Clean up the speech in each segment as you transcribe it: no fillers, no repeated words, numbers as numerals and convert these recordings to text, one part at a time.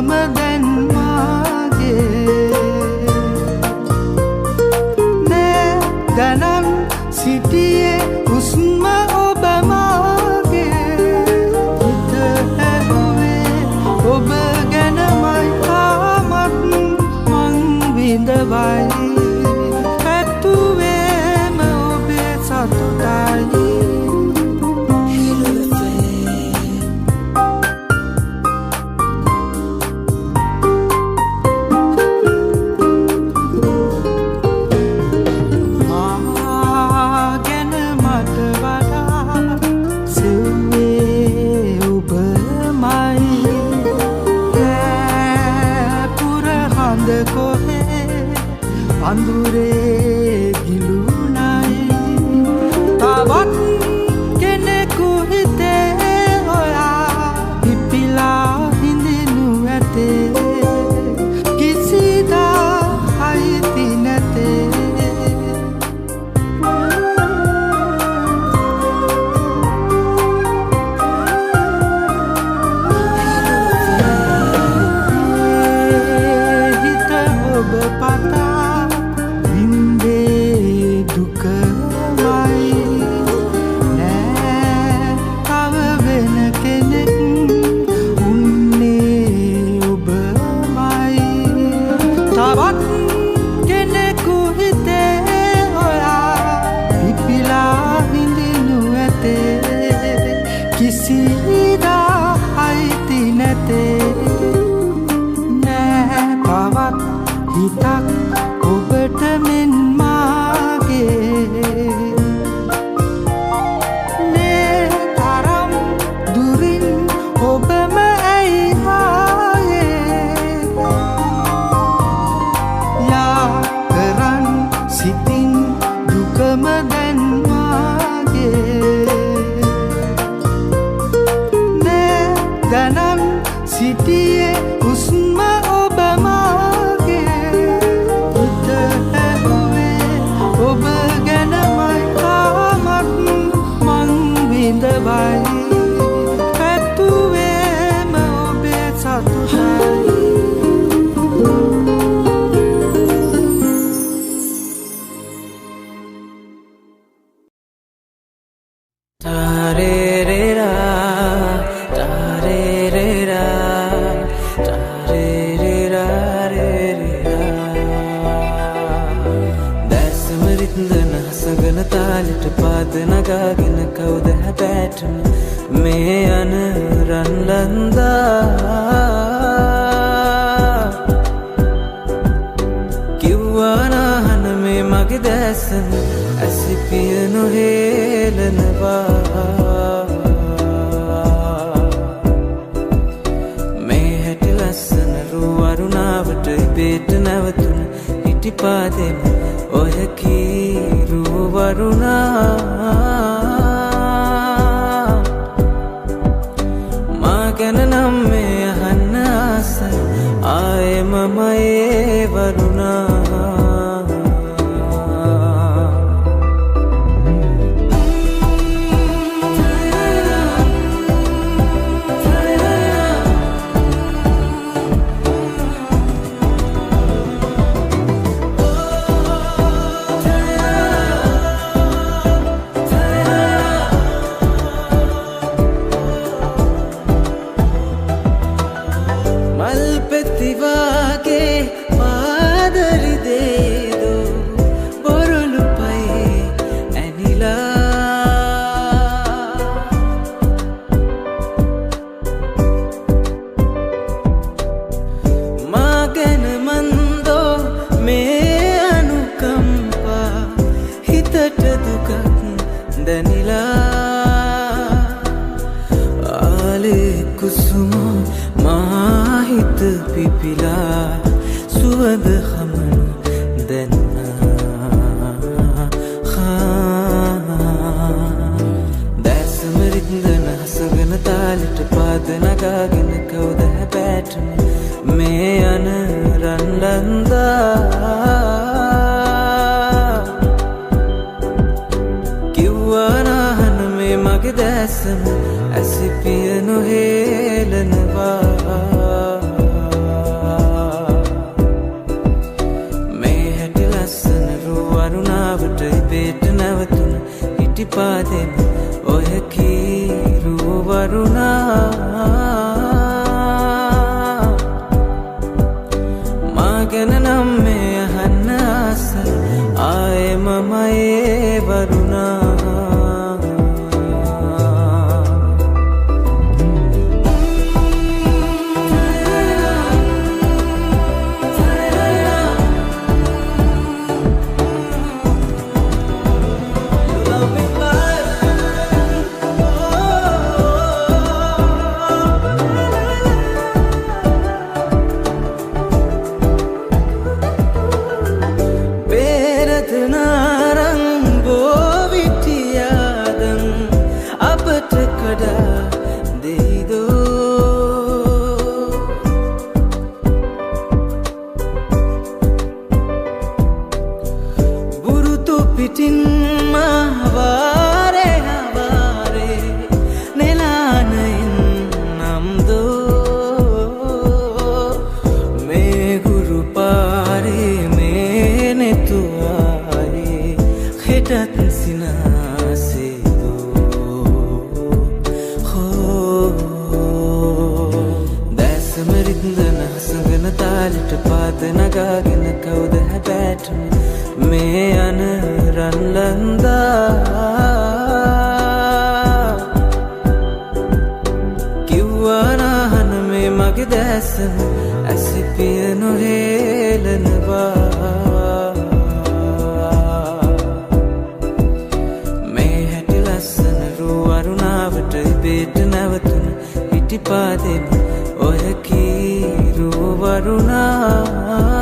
දුකම දැන් මාගේ නෑ දැනන් සිටියේ හුස්ම ඔබ මාගේ හිත ඇහුවේ ඔබ ගැනමයි තාමත් මං විඳවයි ඇතුවේම ඔබේ සතුටයි අඳුරේ ගිලුණයි තවත් කෙනෙකු හිතේ හොයා පිපිලා හිඳිනු ඇතේ කිසිදා අයිති නැතේ හිත ඔබ පතා කිසිදා අයිති නැතේ නෑ තවත් හිතක් ඔබට මෙන් මාගේ මේ තරම් දුරින් ඔබම ඇයි ආයේ යා කරන් සිතින් දුකම දැන් මාගේ දැනන් සිටියේ හුස්ම ඔබ මාගේ හිත ඇහුවේ ඔබ ගැනමයි තාමත් මං විඳවයි ඇතුවේම ඔබේ සතුටයි තාලෙට පාද නගාගෙන කවුද හැබෑටම මේ යන රන්ලන්දා කිව්වානාහන මේ මගේ දැසන ඇසිපිය නොහේලනවා මේ හැටි ලස්සන රූ අරුණාවට ඉබේට නැවතුන හිටිපාදෙම ඔය කීරු වරුණා මා ගැන නම් මේ අහන්න ආසයි ආයෙ මම ඒ වරුණා පිපිලා සුවඳ හමනු දෙන්නා දැසමරින්දන හසගෙන තාලෙට පාද නගාගෙන කවුද හැබෑටම මේ යන රන්ලන්දා කිව්වානාහන මේ මගේ දැසම ඇසිපිය නොහේලනවා හිටිපාදෙම ඔය කීරු වරුණා මාගැන නම් මේ අහන්න ආසයි ආයෙම මයේ වරුණා පිටින් මහවාරේ හවාරේ නෙලානයින් නම්දෝ මේ ගුරු පාරේ මේ නෙතුවායේ හෙටත් සිනාසේදෝ හෝ දැසමරින්දන හසඟන තාලට පාද නගාගෙන කවුද හැබැට මේ යන රන්ලන්දා කිව්වානාහන මේ මගේ දැසම ඇසිපිය නොහේලනවා මේ හැටි ලස්සන රූ අරුණාවට ඉබේට නැවතුන හිටිපාදෙම ඔය කීරු වරුණා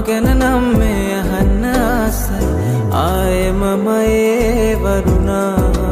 ගැන නම් මේ අහන්න ආසයි ආයෙම මයේ වරුණා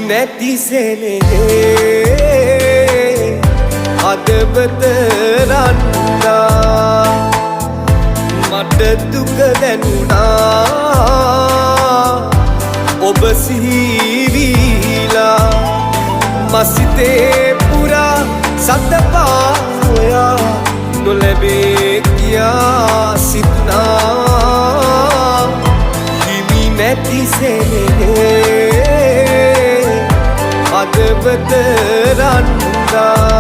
නැති සෙනෙහේ හදවත රන්නා මට දුක දැනුණා ඔබ සිහිවිලා මසිතේ පුරා සතපා හොයා නොලැබේ කියා සිතනා හිමි නැති සෙනෙහේ හදවත රන්නා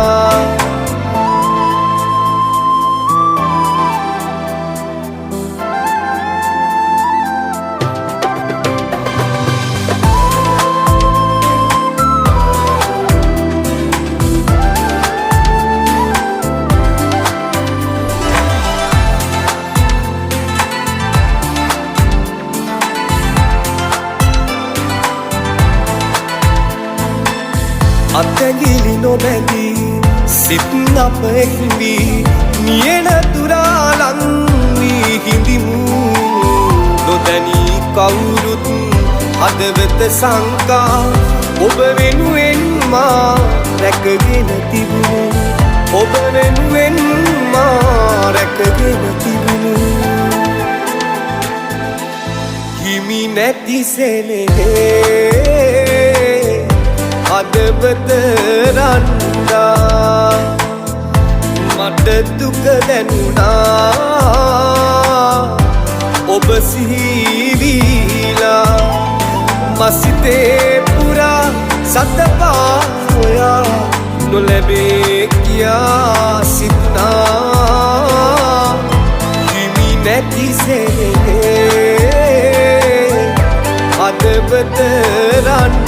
අතැගිලි නොබැඳී සිත් අප එක්වී නියන තුරාලන් වී හිඳිමු නොදැනී කවුරුත් හදවත සංකා ඔබ වෙනුවෙන් මා රැකගෙන තිබුණු ඔබ වෙනුවෙන් මා රැකගෙන තිබුණු හිමි නැති සෙනෙහේ හදවත රන්නා මට දුක දැනුණා ඔබ සිහිවිලා මසිතේ පුරා සතපා හොයා නොලැබේ කියා සිතනා හිමි නැති සෙනෙහේ හදවත රන්නා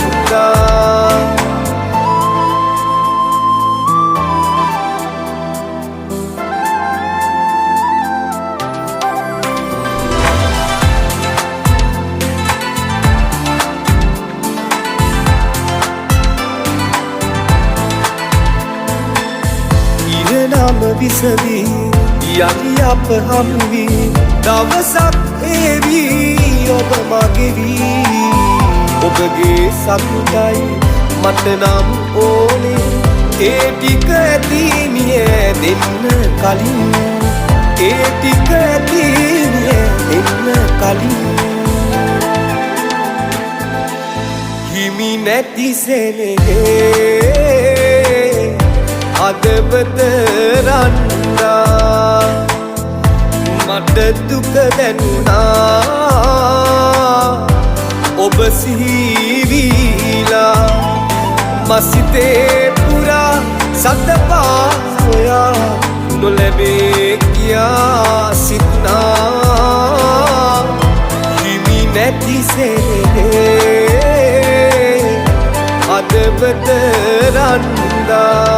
නම විසවි යලි අප හමුවි දවසක් ඒවී ඔබ මගෙවි ඔබගේ සතුටයි මට නම් ඕනේ ඒ ටික ඇතිනිය දෙන්න කලින් ඒ ටික ඇතිනිය දෙන්න කලින් හිමි නැති සෙනෙහේ හදවත රන්නා මට දුක දැනුණා ඔබ සිහිවිලා මසිතේ පුරා සතපා හොයා නොලැබේ කියා සිතනා හිමි නැති සෙනෙහේ හදවත රන්නා